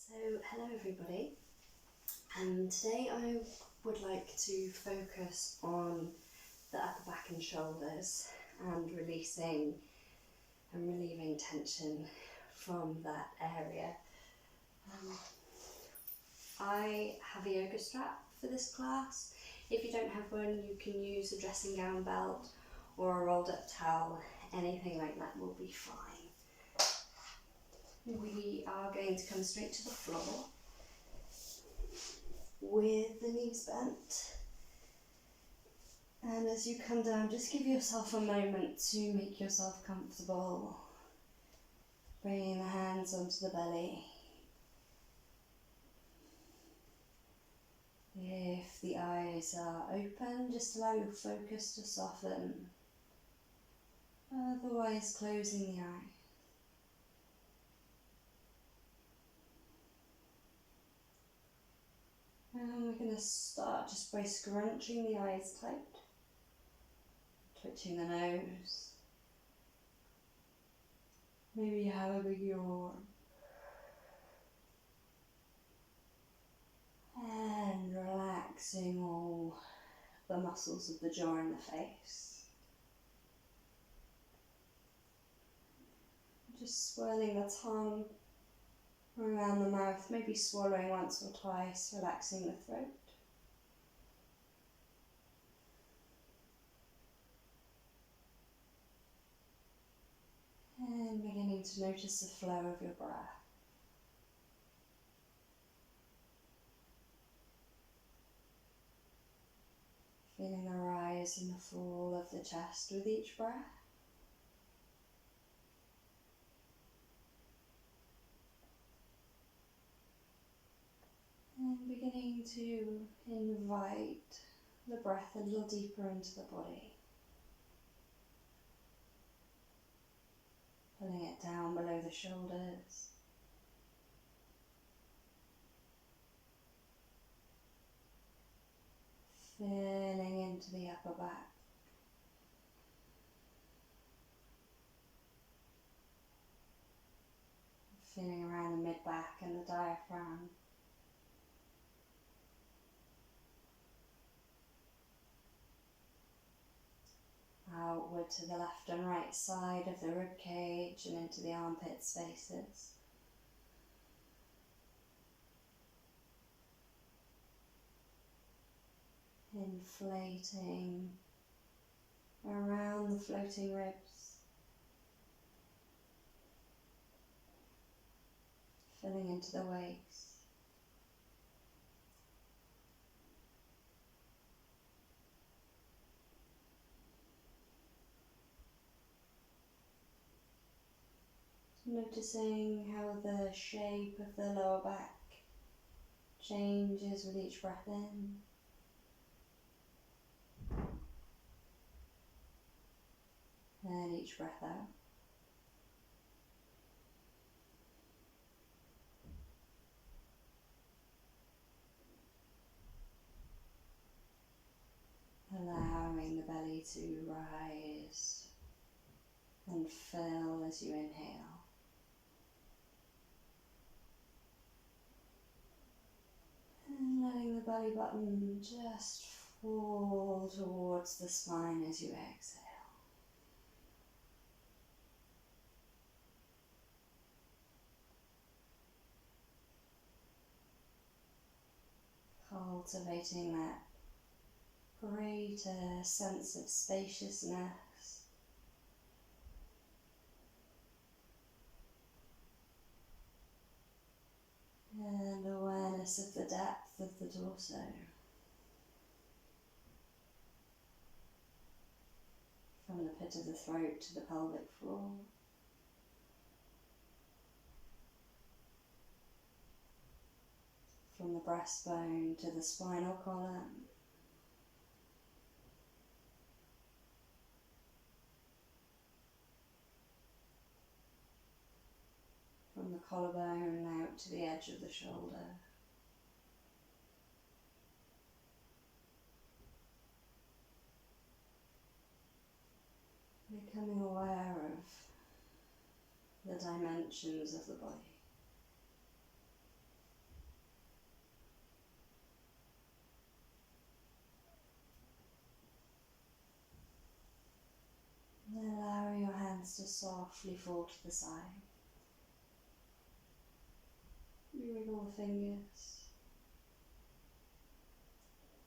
So, hello everybody, and today I would like to focus on the upper back and shoulders and releasing and relieving tension from that area. I have a yoga strap for this class. If you don't have one, you can use a dressing gown belt or a rolled up towel. Anything like that will be fine. We are going to come straight to the floor with the knees bent, and as you come down, just give yourself a moment to make yourself comfortable, bringing the hands onto the belly. If the eyes are open, just allow your focus to soften, otherwise closing the eye. And we're going to start just by scrunching the eyes tight, twitching the nose. Maybe you have a big yawn. And relaxing all the muscles of the jaw and the face. Just swirling the tongue around the mouth, maybe swallowing once or twice, relaxing the throat. And beginning to notice the flow of your breath. Feeling the rise and the fall of the chest with each breath. And beginning to invite the breath a little deeper into the body. Pulling it down below the shoulders. Filling into the upper back. Feeling around the mid-back and the diaphragm. Outward to the left and right side of the rib cage and into the armpit spaces. Inflating around the floating ribs. Filling into the waist. Noticing how the shape of the lower back changes with each breath in. And each breath out. Allowing the belly to rise and fill as you inhale. And letting the belly button just fall towards the spine as you exhale. Cultivating that greater sense of spaciousness and awareness of the depth of the torso. From the pit of the throat to the pelvic floor. From the breastbone to the spinal column. From the collarbone out to the edge of the shoulder. Becoming aware of the dimensions of the body. hands to softly fall to the side. You wiggle the fingers.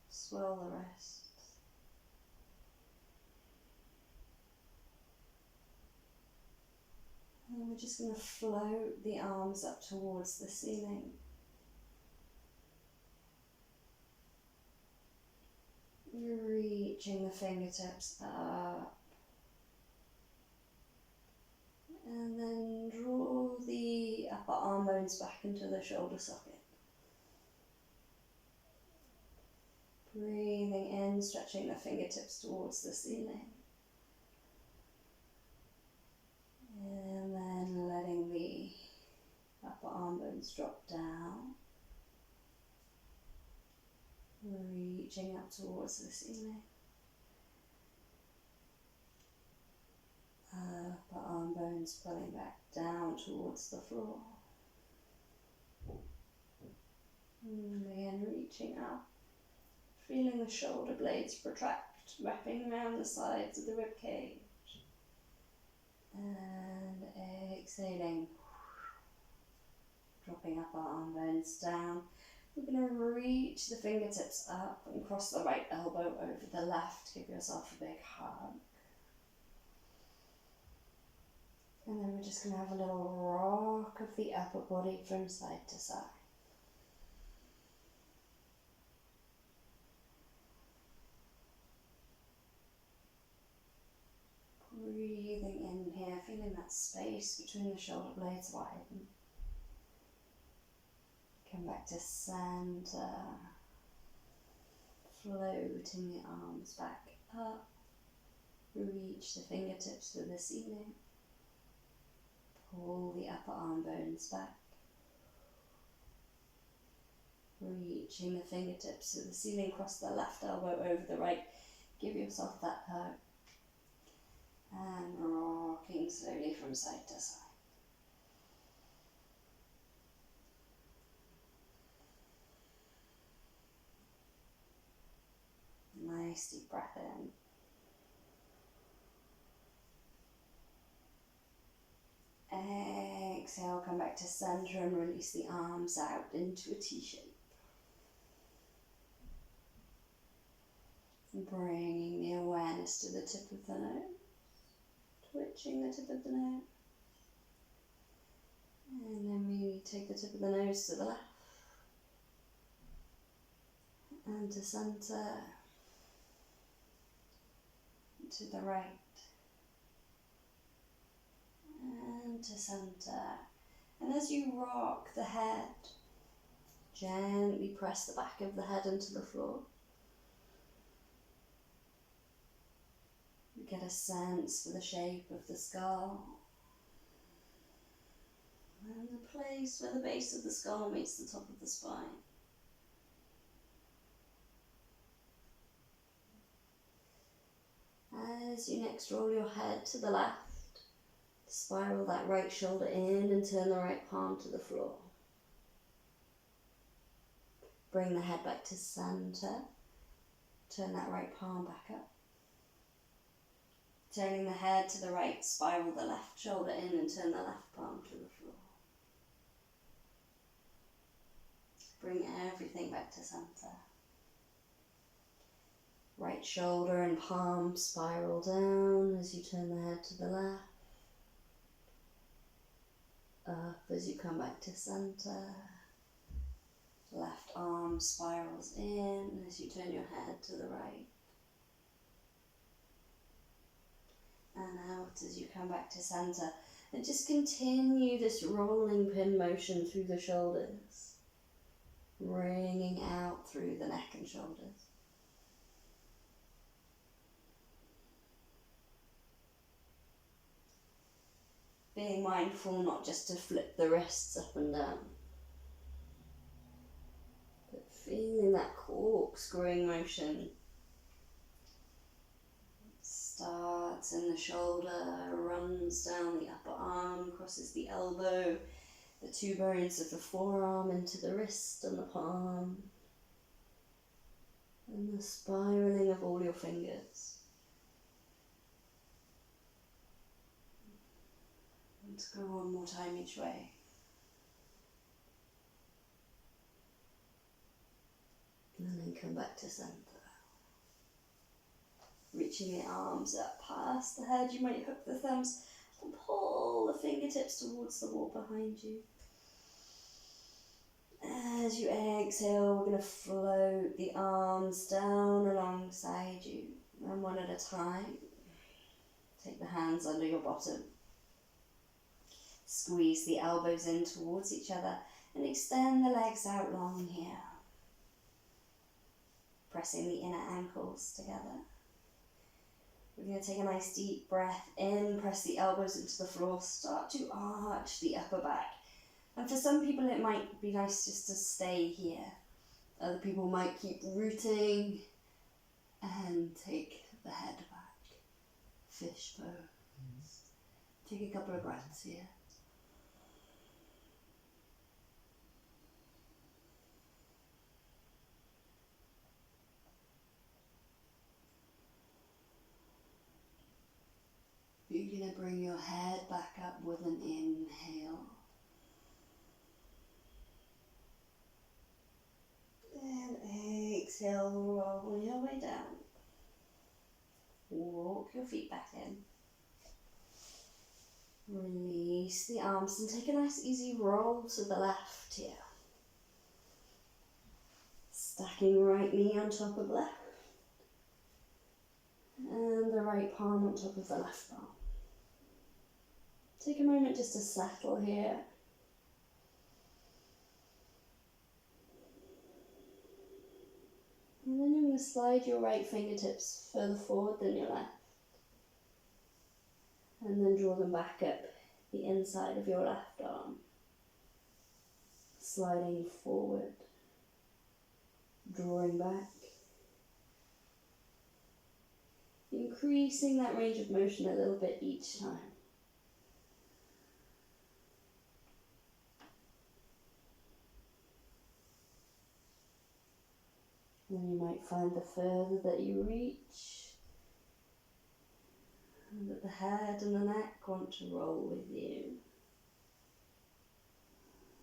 Swirl the wrists. And we're just going to float the arms up towards the ceiling. Reaching the fingertips up. And then draw the upper arm bones back into the shoulder socket. Breathing in, stretching the fingertips towards the ceiling. And then letting the upper arm bones drop down. Reaching up towards the ceiling. Upper arm bones pulling back down towards the floor. And again, reaching up. Feeling the shoulder blades protract, wrapping around the sides of the rib cage. And exhaling. Dropping up our arm bones down. We're going to reach the fingertips up and cross the right elbow over the left. Give yourself a big hug. And then we're just going to have a little rock of the upper body from side to side. Breathing in here, feeling that space between the shoulder blades widen. Come back to center. Floating the arms back up. Reach the fingertips to the ceiling. Pull the upper arm bones back. Reaching the fingertips to the ceiling, cross the left elbow over the right. Give yourself that hug. And rocking slowly from side to side. Nice deep breath in. Exhale, come back to center and release the arms out into a T shape. Bringing the awareness to the tip of the nose. Twitching the tip of the nose. And then we take the tip of the nose to the left. And to center. To the right. And to center. And as you rock the head, gently press the back of the head into the floor. Get a sense for the shape of the skull. And the place where the base of the skull meets the top of the spine. As you next roll your head to the left, spiral that right shoulder in and turn the right palm to the floor. Bring the head back to center. Turn that right palm back up. Turning the head to the right, spiral the left shoulder in and turn the left palm to the floor. Bring everything back to center. Right shoulder and palm spiral down as you turn the head to the left. Up as you come back to center. Left arm spirals in as you turn your head to the right. And out as you come back to center. And just continue this rolling pin motion through the shoulders. Ringing out through the neck and shoulders. Being mindful not just to flip the wrists up and down, but feeling that corkscrewing motion. Starts in the shoulder, runs down the upper arm, crosses the elbow, the two bones of the forearm into the wrist and the palm, and the spiraling of all your fingers. And go one more time each way. And then come back to centre. Reaching the arms up past the head, you might hook the thumbs and pull the fingertips towards the wall behind you. As you exhale, we're going to float the arms down alongside you, and one at a time. Take the hands under your bottom. Squeeze the elbows in towards each other and extend the legs out long here. Pressing the inner ankles together. We're going to take a nice deep breath in, press the elbows into the floor, start to arch the upper back. And for some people it might be nice just to stay here. Other people might keep rooting and take the head back. Fish pose. Take a couple of breaths here. You're going to bring your head back up with an inhale. And exhale, roll your way down. Walk your feet back in. Release the arms and take a nice easy roll to the left here. Stacking right knee on top of left. And the right palm on top of the left palm. Take a moment just to settle here. And then you're going to slide your right fingertips further forward than your left. And then draw them back up the inside of your left arm. Sliding forward. Drawing back. Increasing that range of motion a little bit each time. And you might find the further that you reach, and that the head and the neck want to roll with you.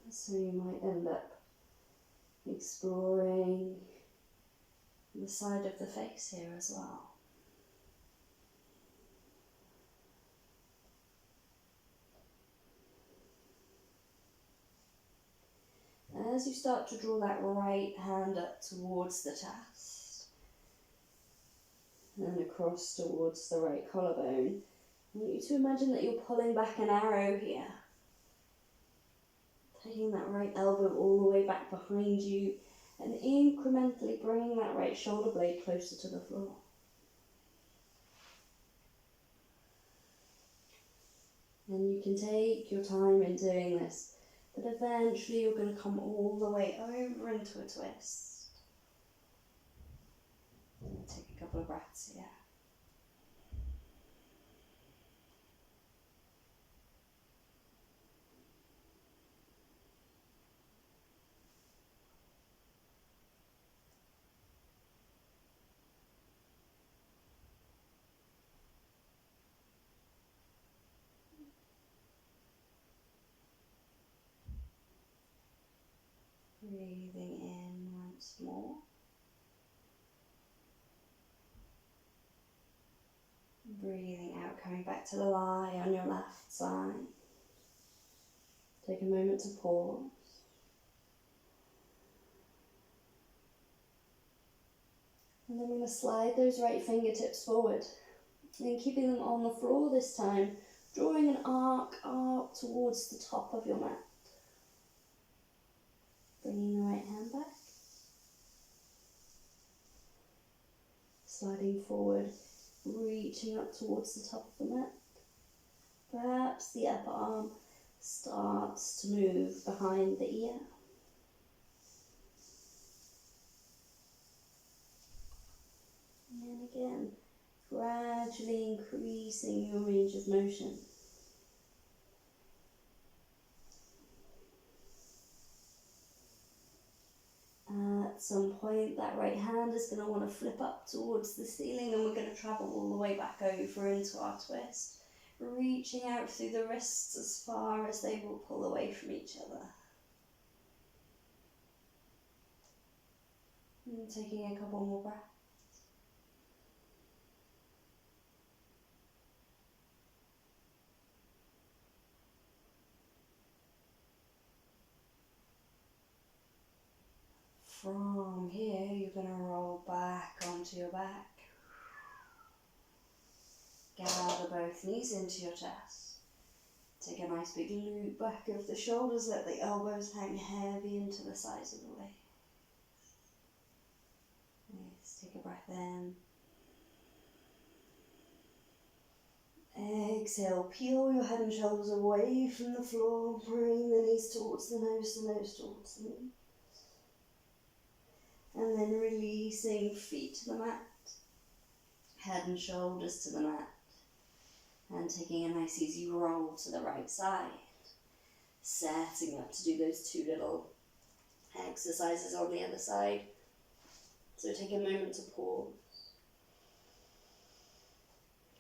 So you might end up exploring the side of the face here as well. As you start to draw that right hand up towards the chest and across towards the right collarbone, I want you to imagine that you're pulling back an arrow here. Taking that right elbow all the way back behind you and incrementally bringing that right shoulder blade closer to the floor. And you can take your time in doing this. But eventually you're going to come all the way over into a twist. Take a couple of breaths here. Breathing in once more. Breathing out, coming back to the lie on your left side. Take a moment to pause. And then we're going to slide those right fingertips forward. And keeping them on the floor this time, drawing an arc towards the top of your mat. Bringing the right hand back. Sliding forward, reaching up towards the top of the mat. Perhaps the upper arm starts to move behind the ear. And again, gradually increasing your range of motion. At some point, that right hand is going to want to flip up towards the ceiling, and we're going to travel all the way back over into our twist. reaching out through the wrists as far as they will pull away from each other. And taking a couple more breaths. From here, you're going to roll back onto your back. Gather both knees into your chest. Take a nice big loop back of the shoulders, let the elbows hang heavy into the sides of the legs. Yes, take a breath in. Exhale, peel your head and shoulders away from the floor, bring the knees towards the nose towards the knee. And then releasing feet to the mat, head and shoulders to the mat. And taking a nice easy roll to the right side. Setting up to do those two little exercises on the other side. So take a moment to pause.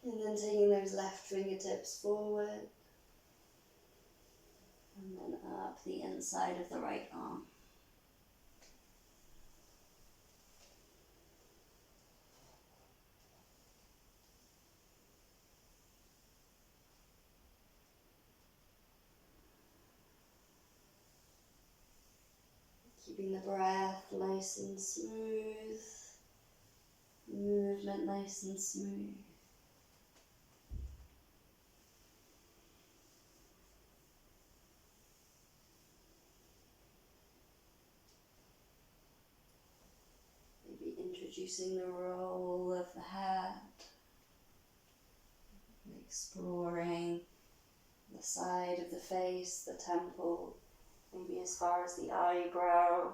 And then taking those left fingertips forward. And then up the inside of the right arm. Keeping the breath nice and smooth, movement nice and smooth. Maybe introducing the roll of the head, exploring the side of the face, the temple, maybe as far as the eyebrow.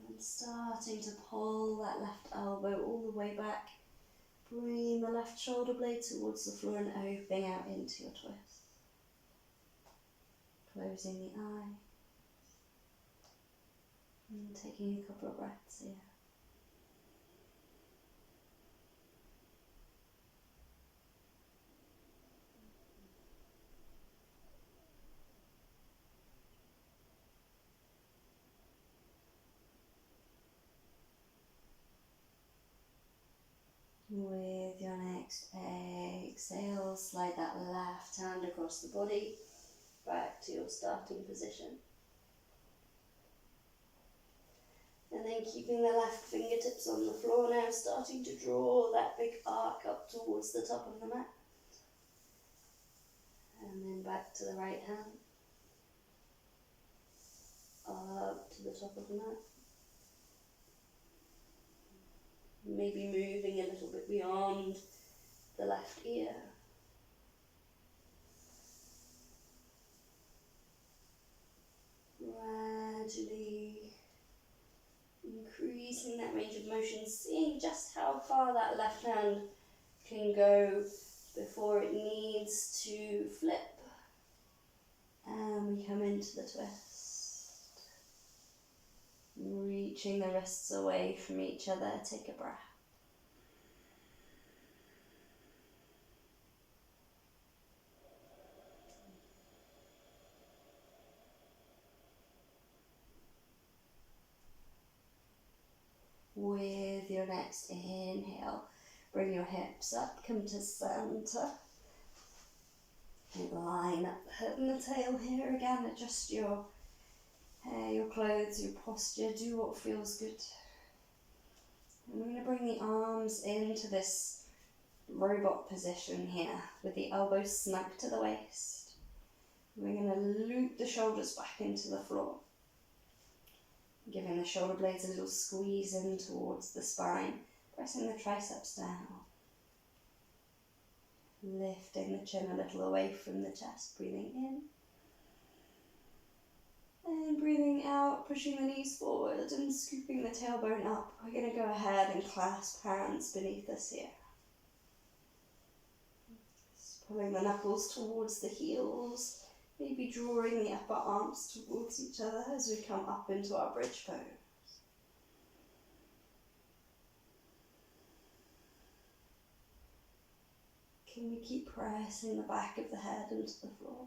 And starting to pull that left elbow all the way back, bringing the left shoulder blade towards the floor and opening out into your twist. Closing the eye. And taking a couple of breaths here. With your next exhale, slide that left hand across the body, back to your starting position. And then keeping the left fingertips on the floor now, starting to draw that big arc up towards the top of the mat. And then back to the right hand, up to the top of the mat. Maybe moving a little bit beyond the left ear. Gradually increasing that range of motion, seeing just how far that left hand can go before it needs to flip. And we come into the twist. Reaching the wrists away from each other, take a breath. With your next inhale, bring your hips up, come to center. And line up the head and the tail here again, adjust your hair, your clothes, your posture, do what feels good. And we're going to bring the arms into this robot position here with the elbows snug to the waist. We're going to loop the shoulders back into the floor, giving the shoulder blades a little squeeze in towards the spine, pressing the triceps down. Lifting the chin a little away from the chest, breathing in. And breathing out, pushing the knees forward and scooping the tailbone up. We're going to go ahead and clasp hands beneath us here. Just pulling the knuckles towards the heels, maybe drawing the upper arms towards each other as we come up into our bridge pose. Can we keep pressing the back of the head into the floor?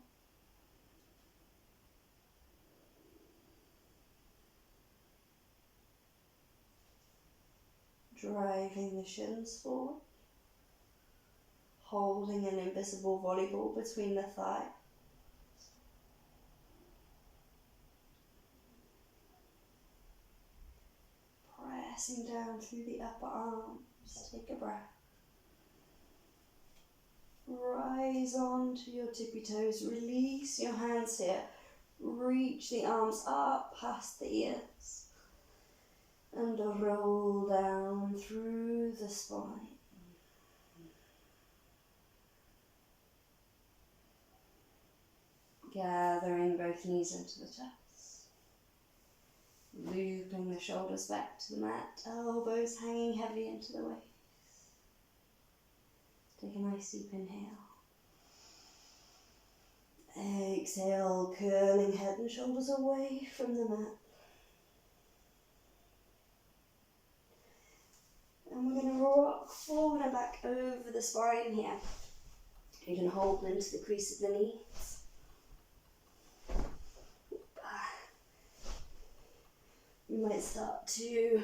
Driving the shins forward. Holding an invisible volleyball between the thighs. Pressing down through the upper arms. Take a breath. Rise on to your tippy toes. Release your hands here. Reach the arms up past the ears. And roll down through the spine. Gathering both knees into the chest. Looping the shoulders back to the mat. Elbows hanging heavy into the waist. Take a nice deep inhale. Exhale, curling head and shoulders away from the mat. And we're going to rock forward and back over the spine here. You can hold into the crease of the knees. You might start to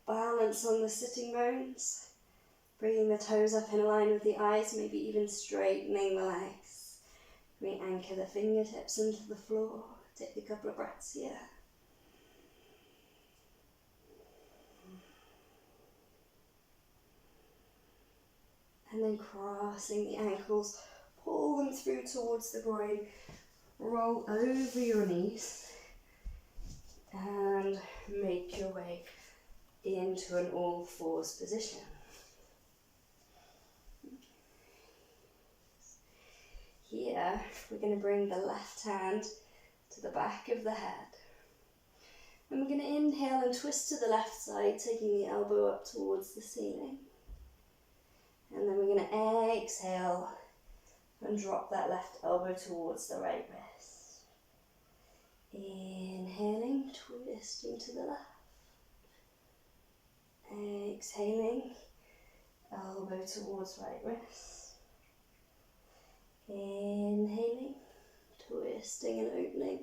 balance on the sitting bones, bringing the toes up in line with the eyes, maybe even straightening the legs. We anchor the fingertips into the floor. Take a couple of breaths here. And then crossing the ankles, pull them through towards the groin, roll over your knees, and make your way into an all fours position. Here, we're going to bring the left hand to the back of the head. And we're going to inhale and twist to the left side, taking the elbow up towards the ceiling. And then we're going to exhale and drop that left elbow towards the right wrist. Inhaling, twisting to the left. Exhaling, elbow towards right wrist. Inhaling, twisting and opening.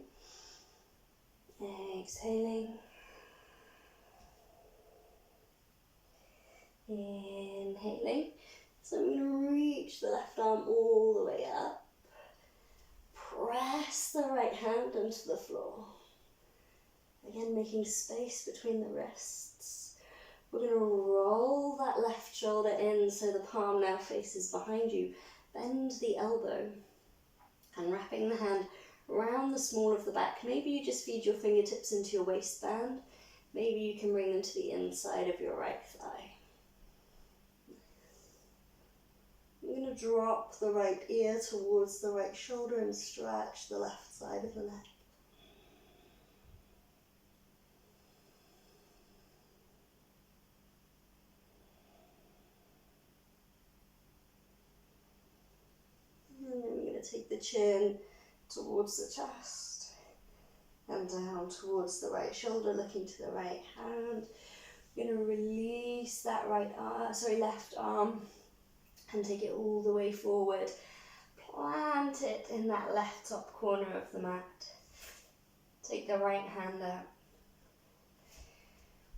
Exhaling. Inhaling. So I'm going to reach the left arm all the way up. Press the right hand into the floor. Again, making space between the wrists. We're going to roll that left shoulder in so the palm now faces behind you. Bend the elbow and wrapping the hand around the small of the back. Maybe you just feed your fingertips into your waistband. Maybe you can bring them to the inside of your right thigh. I'm going to drop the right ear towards the right shoulder and stretch the left side of the neck. And then we're going to take the chin towards the chest and down towards the right shoulder, looking to the right hand. We're going to release that left arm and take it all the way forward. Plant it in that left top corner of the mat. Take the right hand out.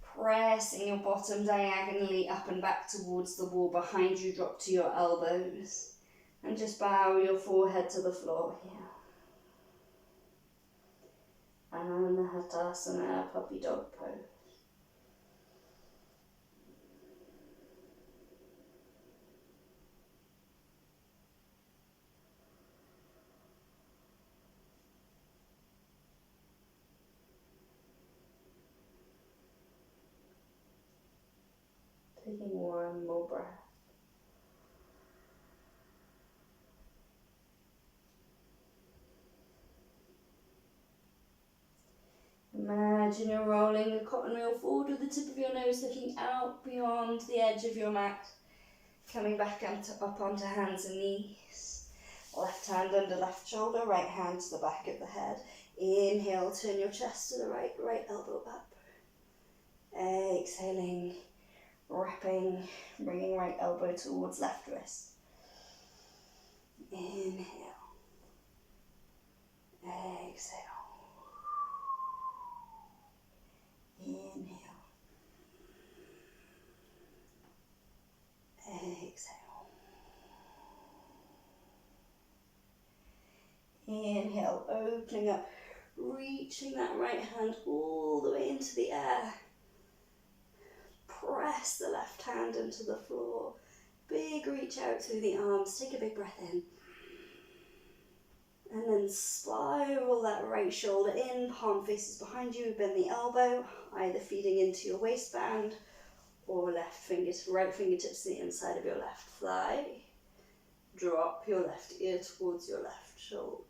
Pressing your bottom diagonally up and back towards the wall behind you. Drop to your elbows. And just bow your forehead to the floor here. Anahatasana, puppy dog pose. Taking one more breath. Imagine you're rolling the cotton reel forward with the tip of your nose looking out beyond the edge of your mat. Coming back up onto hands and knees. Left hand under left shoulder, right hand to the back of the head. Inhale, turn your chest to the right, right elbow up. Exhaling, wrapping, bringing right elbow towards left wrist. Inhale. Exhale. Inhale. Exhale. Inhale, opening up, reaching that right hand all the way into the air. Press the left hand into the floor. Big reach out through the arms. Take a big breath in. And then spiral that right shoulder in, palm faces behind you, bend the elbow, either feeding into your waistband or right fingertips to the inside of your left thigh. Drop your left ear towards your left shoulder.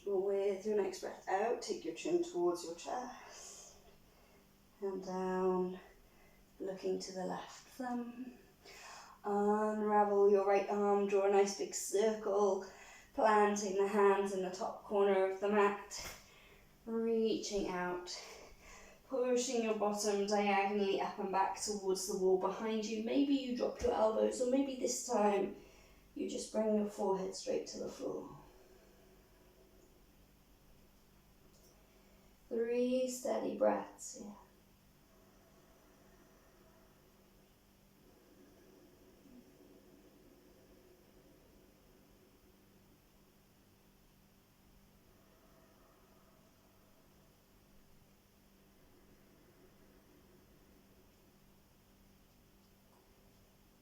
With your next breath out, take your chin towards your chest. And down, looking to the left thumb. Unravel your right arm, draw a nice big circle, planting the hands in the top corner of the mat. Reaching out, pushing your bottom diagonally up and back towards the wall behind you. Maybe you drop your elbows, or maybe this time you just bring your forehead straight to the floor. 3 steady breaths here.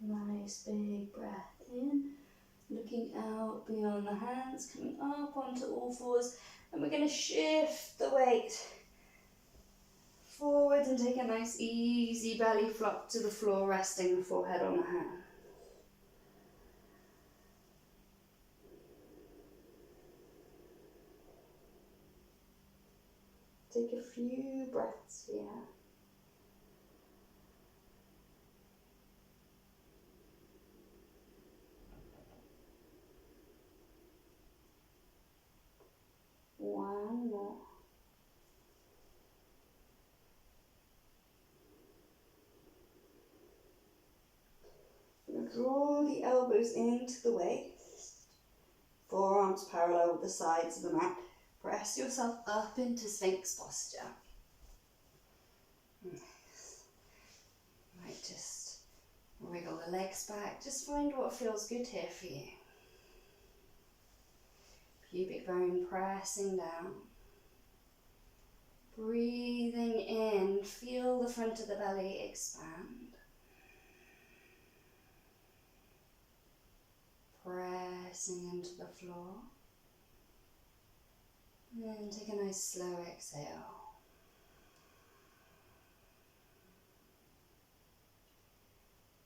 Nice big breath in, looking out beyond the hands, coming up onto all fours, and we're going to shift the weight forward and take a nice easy belly flop to the floor, resting the forehead on the hand. Take a few breaths here. One more. Draw the elbows into the waist, forearms parallel with the sides of the mat. Press yourself up into Sphinx posture. Might just wriggle the legs back. Just find what feels good here for you. Pubic bone pressing down. Breathing in, feel the front of the belly expand. Pressing into the floor. And then take a nice slow exhale.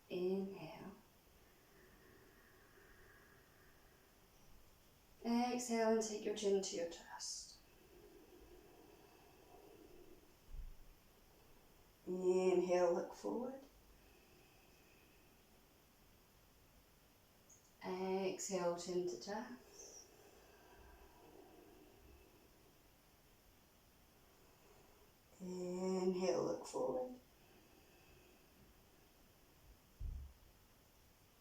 Inhale. Exhale and take your chin to your chest. Inhale, look forward. Exhale, chin to chest. Inhale, look forward.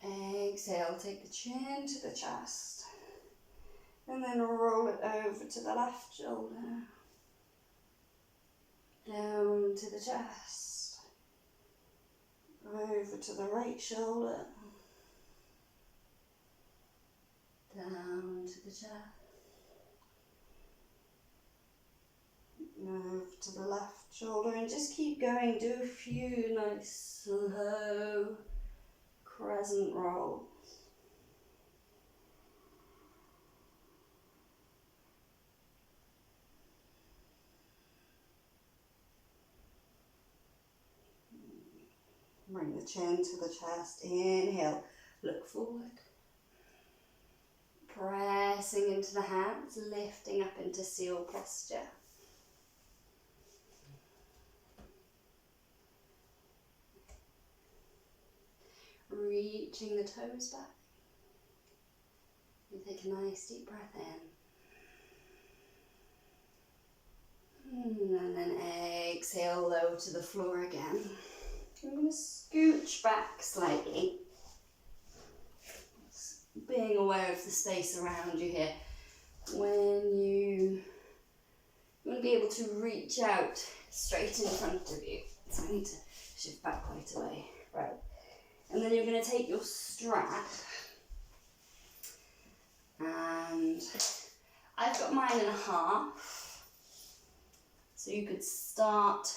Exhale, take the chin to the chest. And then roll it over to the left shoulder. Down to the chest. Over to the right shoulder. Down to the chest. Move to the left shoulder and just keep going. Do a few nice slow crescent rolls. Bring the chin to the chest. Inhale, look forward. Pressing into the hands, lifting up into seal posture. Reaching the toes back. And take a nice deep breath in. And then exhale, low to the floor again. I'm going to scooch back slightly, being aware of the space around you here. When you want to be able to reach out straight in front of you. So I need to shift back quite a way. Right. And then you're going to take your strap, and I've got mine in a half. So you could start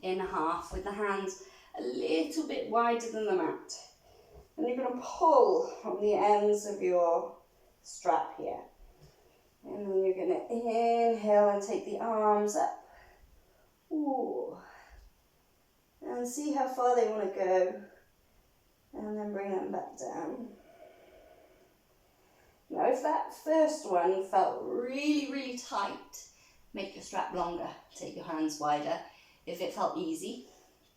in a half with the hands a little bit wider than the mat. And you're going to pull on the ends of your strap here. And then you're going to inhale and take the arms up. Ooh. And see how far they want to go. And then bring them back down. Now if that first one felt really, really tight, make your strap longer. Take your hands wider. If it felt easy,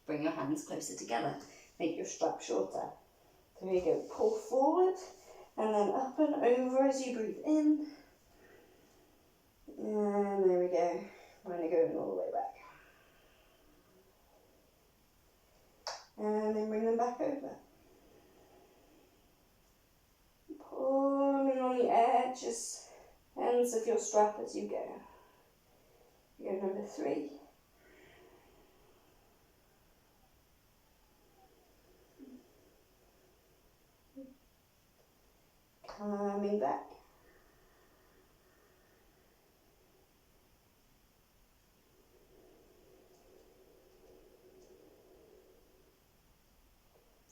bring your hands closer together. Make your strap shorter. There you go. Pull forward and then up and over as you breathe in. And there we go. We're going to go all the way back. And then bring them back over. Pulling on the edges, ends of your strap as you go. You go number 3. Coming back.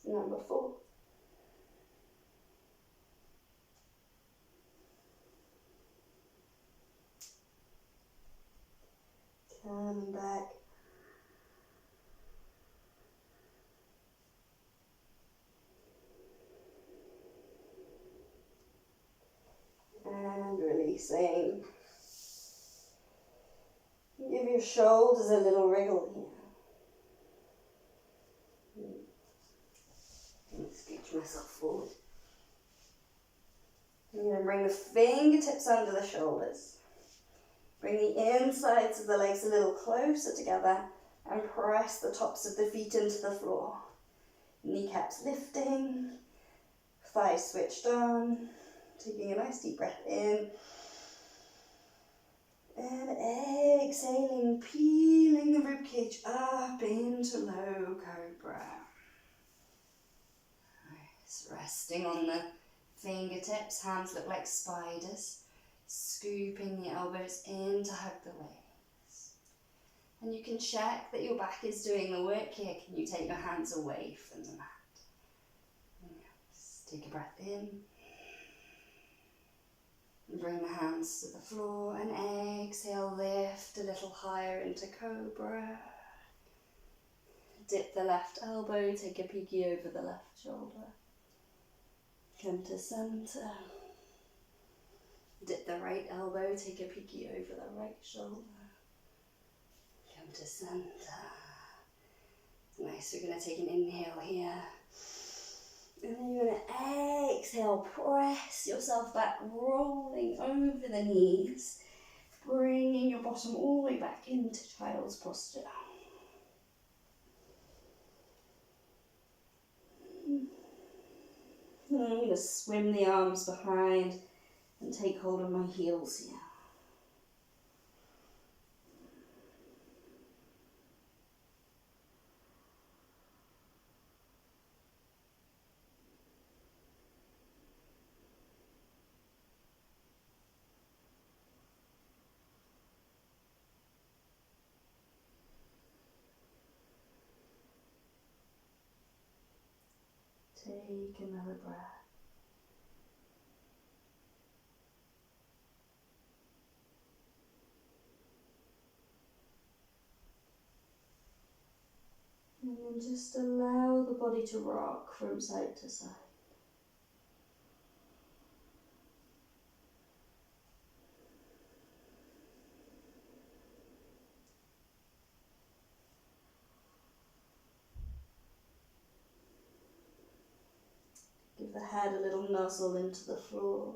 Number 4. Coming back. And releasing. Give your shoulders a little wriggle here. Scooch myself forward. I'm going to bring the fingertips under the shoulders. Bring the insides of the legs a little closer together and press the tops of the feet into the floor. Kneecaps lifting, thighs switched on. Taking a nice deep breath in. And exhaling, peeling the ribcage up into low cobra. Nice. Resting on the fingertips, hands look like spiders. Scooping the elbows in to hug the waist. And you can check that your back is doing the work here. Can you take your hands away from the mat? Just take a breath in. And bring the hands to the floor and exhale, lift a little higher into cobra. Dip the left elbow, take a peeky over the left shoulder. Come to center. Dip the right elbow, take a peeky over the right shoulder. Come to center. Nice, we're going to take an inhale here. And then you're going to exhale, press yourself back, rolling over the knees. Bringing your bottom all the way back into child's posture. And I'm going to swim the arms behind and take hold of my heels here. Take another breath. And then just allow the body to rock from side to side. Give the head a little nuzzle into the floor.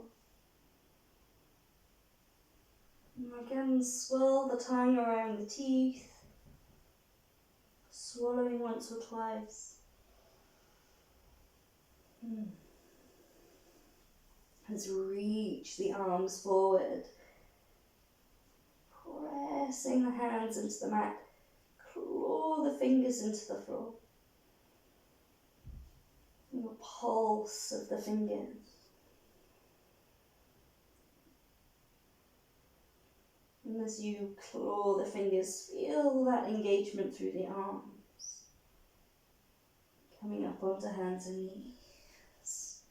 And again, swirl the tongue around the teeth. Swallowing once or twice. Let's reach the arms forward. Pressing the hands into the mat. Claw the fingers into the floor. And the pulse of the fingers. And as you claw the fingers, feel that engagement through the arms. Coming up onto hands and knees.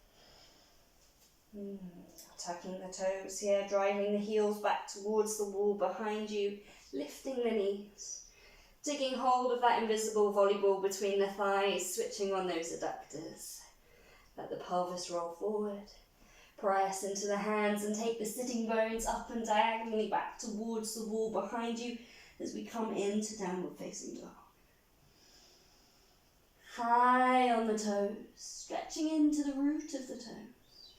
Tucking the toes here, driving the heels back towards the wall behind you, lifting the knees. Taking hold of that invisible volleyball between the thighs, switching on those adductors. Let the pelvis roll forward. Press into the hands and take the sitting bones up and diagonally back towards the wall behind you as we come into downward facing dog. High on the toes, stretching into the root of the toes.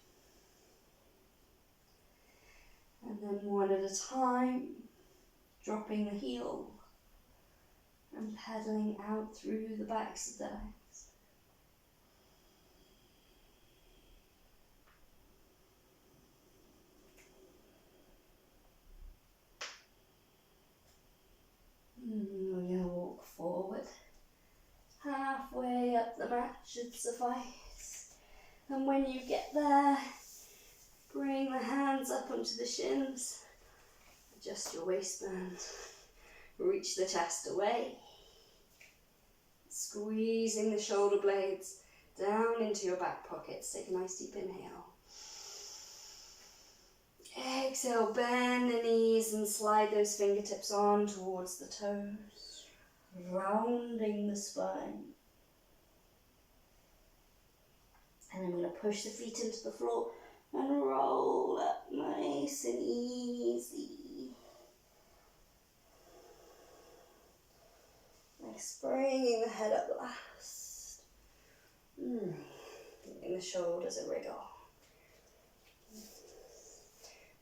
And then one at a time, dropping the heel and pedaling out through the backs of the legs. We're going to walk forward. Halfway up the mat should suffice. And when you get there, bring the hands up onto the shins. Adjust your waistband. Reach the chest away. Squeezing the shoulder blades down into your back pockets. Take a nice deep inhale. Exhale, bend the knees and slide those fingertips on towards the toes, rounding the spine. And I'm going to push the feet into the floor and roll up nice and easy. Nice, bringing the head up last. Giving the shoulders a wriggle.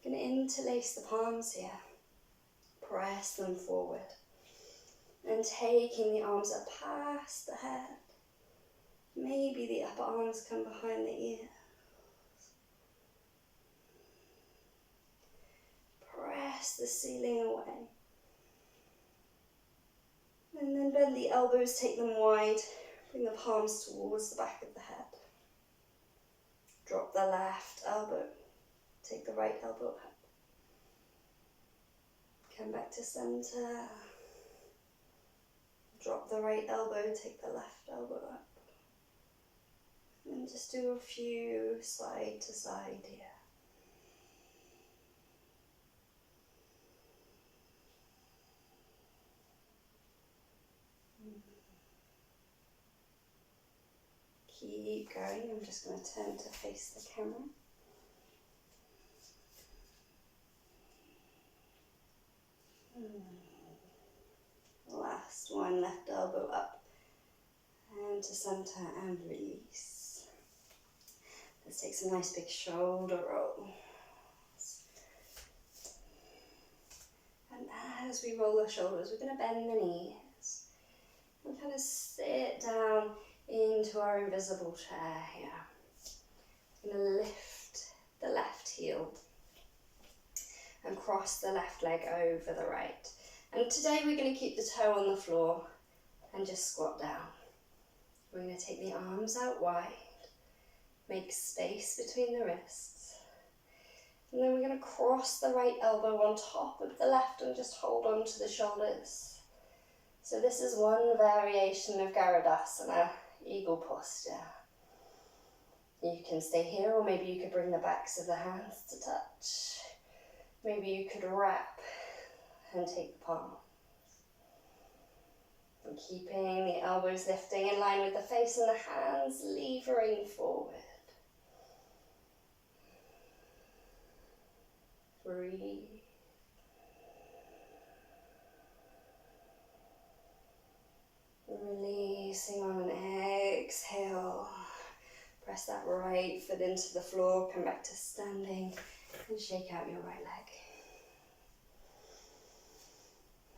Going to interlace the palms here. Press them forward. And taking the arms up past the head. Maybe the upper arms come behind the ears. Press the ceiling away. And then bend the elbows, take them wide. Bring the palms towards the back of the head. Drop the left elbow. Take the right elbow up. Come back to center. Drop the right elbow, take the left elbow up. And just do a few side to side here. Keep going. I'm just going to turn to face the camera. Last one, left elbow up and to center and release. Let's take some nice big shoulder rolls. And as we roll the shoulders, we're going to bend the knees and kind of sit down into our invisible chair here. We're going to lift the left heel and cross the left leg over the right. And today we're going to keep the toe on the floor and just squat down. We're going to take the arms out wide, make space between the wrists. And then we're going to cross the right elbow on top of the left and just hold on to the shoulders. So this is one variation of Garudasana, eagle posture. You can stay here, or maybe you could bring the backs of the hands to touch. Maybe you could wrap and take the palms. And keeping the elbows lifting in line with the face and the hands levering forward. Breathe. Releasing on an exhale. Press that right foot into the floor, come back to standing and shake out your right leg.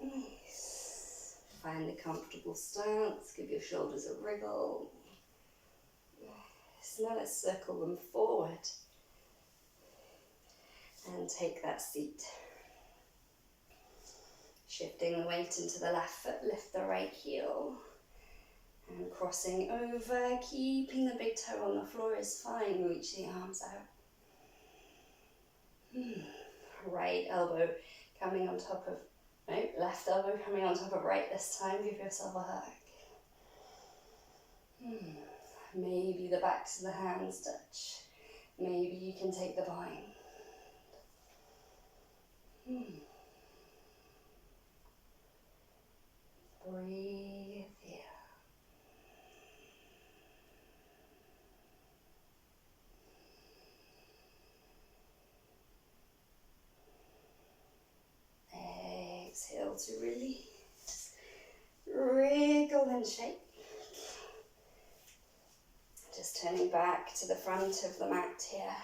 Nice. Find a comfortable stance, give your shoulders a wriggle. So now let's circle them forward and take that seat. Shifting the weight into the left foot, lift the right heel. And crossing over, keeping the big toe on the floor is fine. Reach the arms out. Right elbow coming on top of, no, left elbow coming on top of right this time. Give yourself a hug. Maybe the backs of the hands touch. Maybe you can take the bind. Breathe here. Exhale to release. Wriggle and shake. Just turning back to the front of the mat here.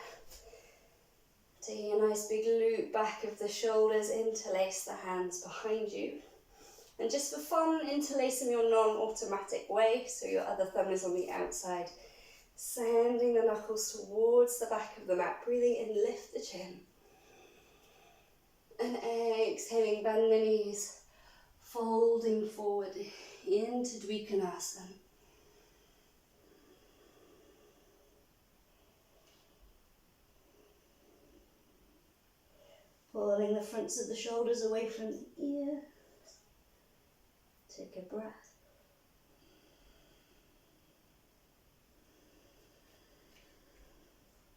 Taking a nice big loop back of the shoulders, interlace the hands behind you. And just for fun, interlace in your non-automatic way, so your other thumb is on the outside. Sending the knuckles towards the back of the mat, breathing in, lift the chin. And exhaling, bend the knees, folding forward into Dvikonasana. Pulling the fronts of the shoulders away from the ears. Take a breath.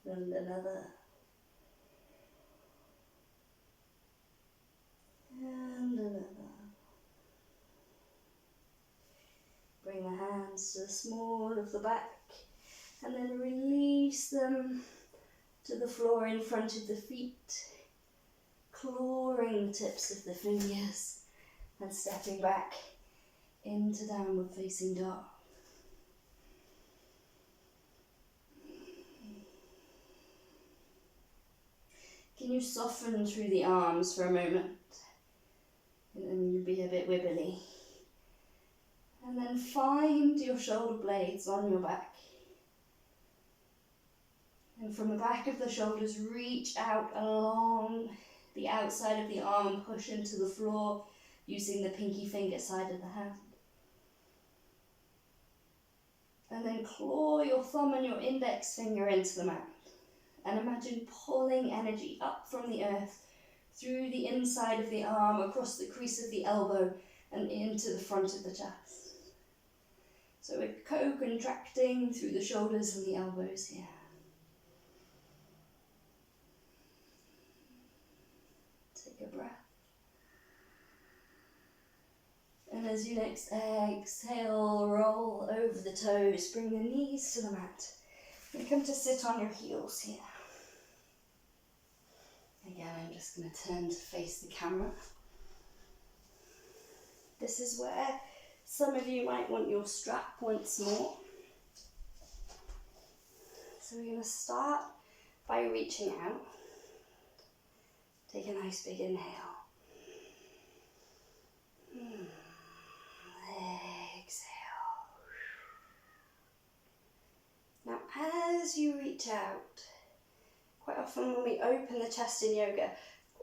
And another. And another. Bring the hands to the small of the back and then release them to the floor in front of the feet, clawing the tips of the fingers and stepping back into downward facing dog. Can you soften through the arms for a moment? And then you'll be a bit wibbly. And then find your shoulder blades on your back. And from the back of the shoulders, reach out along the outside of the arm, push into the floor using the pinky finger side of the hand. And then claw your thumb and your index finger into the mat. And imagine pulling energy up from the earth through the inside of the arm, across the crease of the elbow, and into the front of the chest. So we're co-contracting through the shoulders and the elbows here. Take a breath. And as you next exhale, roll over the toes, bring the knees to the mat. And come to sit on your heels here. Again, I'm just going to turn to face the camera. This is where some of you might want your strap once more. So we're going to start by reaching out. Take a nice big inhale. Exhale. Now as you reach out, quite often when we open the chest in yoga,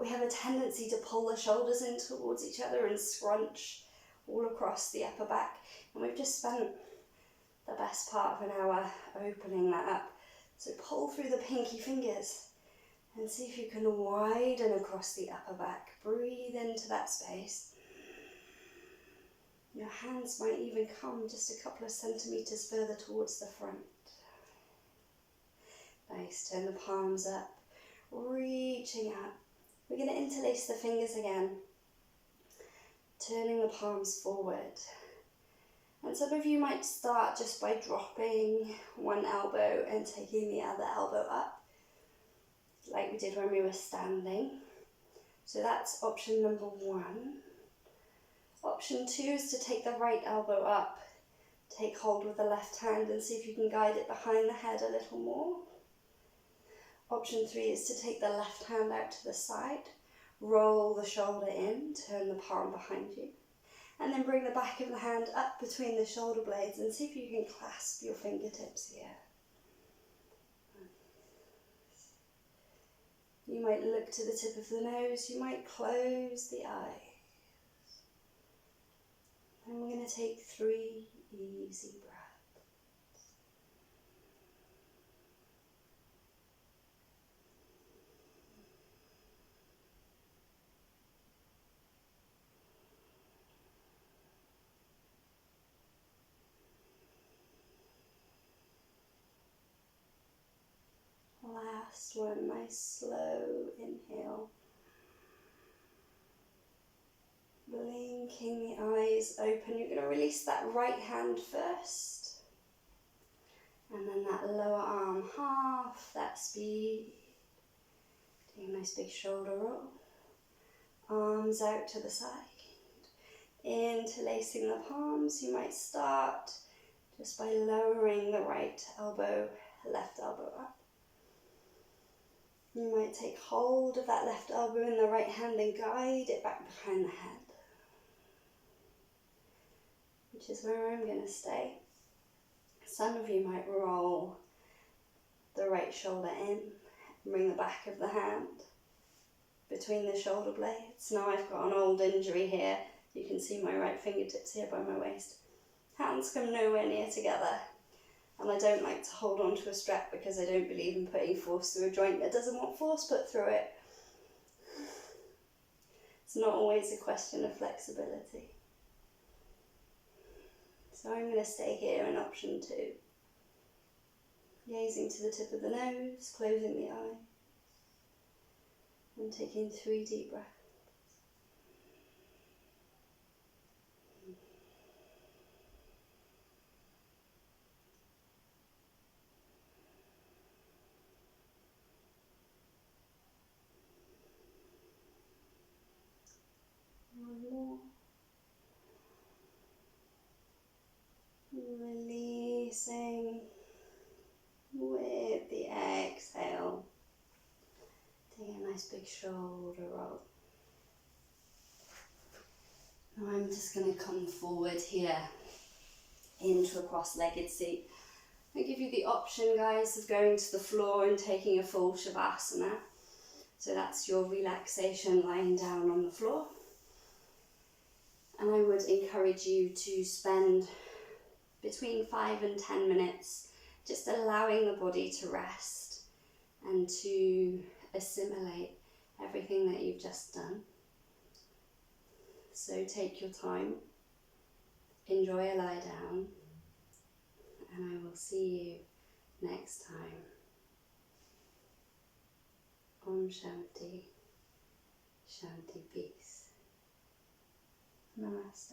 we have a tendency to pull the shoulders in towards each other and scrunch all across the upper back. And we've just spent the best part of an hour opening that up. So pull through the pinky fingers and see if you can widen across the upper back. Breathe into that space. Your hands might even come just a couple of centimetres further towards the front. Nice, turn the palms up, reaching out. We're going to interlace the fingers again, turning the palms forward. And some of you might start just by dropping one elbow and taking the other elbow up, like we did when we were standing. So that's option number one. Option two is to take the right elbow up, take hold with the left hand and see if you can guide it behind the head a little more. Option three is to take the left hand out to the side, roll the shoulder in, turn the palm behind you. And then bring the back of the hand up between the shoulder blades and see if you can clasp your fingertips here. You might look to the tip of the nose, you might close the eyes. And we're going to take 3 easy breaths. Last one, nice slow inhale. Blinking the eyes open. You're going to release that right hand first. And then that lower arm half, that speed. Doing a nice big shoulder roll. Arms out to the side. Interlacing the palms. You might start just by lowering the right elbow, left elbow up. You might take hold of that left elbow in the right hand and guide it back behind the head. Which is where I'm going to stay. Some of you might roll the right shoulder in, bring the back of the hand between the shoulder blades. Now I've got an old injury here. You can see my right fingertips here by my waist. Hands come nowhere near together. And I don't like to hold on to a strap because I don't believe in putting force through a joint that doesn't want force put through it. It's not always a question of flexibility. So I'm going to stay here in option 2. Gazing to the tip of the nose, closing the eye, and taking 3 deep breaths. One more. Releasing with the exhale. Taking a nice big shoulder roll. Now I'm just going to come forward here into a cross-legged seat. I give you the option, guys, of going to the floor and taking a full Shavasana. So that's your relaxation lying down on the floor. And I would encourage you to spend between 5 and 10 minutes just allowing the body to rest and to assimilate everything that you've just done. So take your time, enjoy a lie down, and I will see you next time. Om Shanti, Shanti peace. Namaste.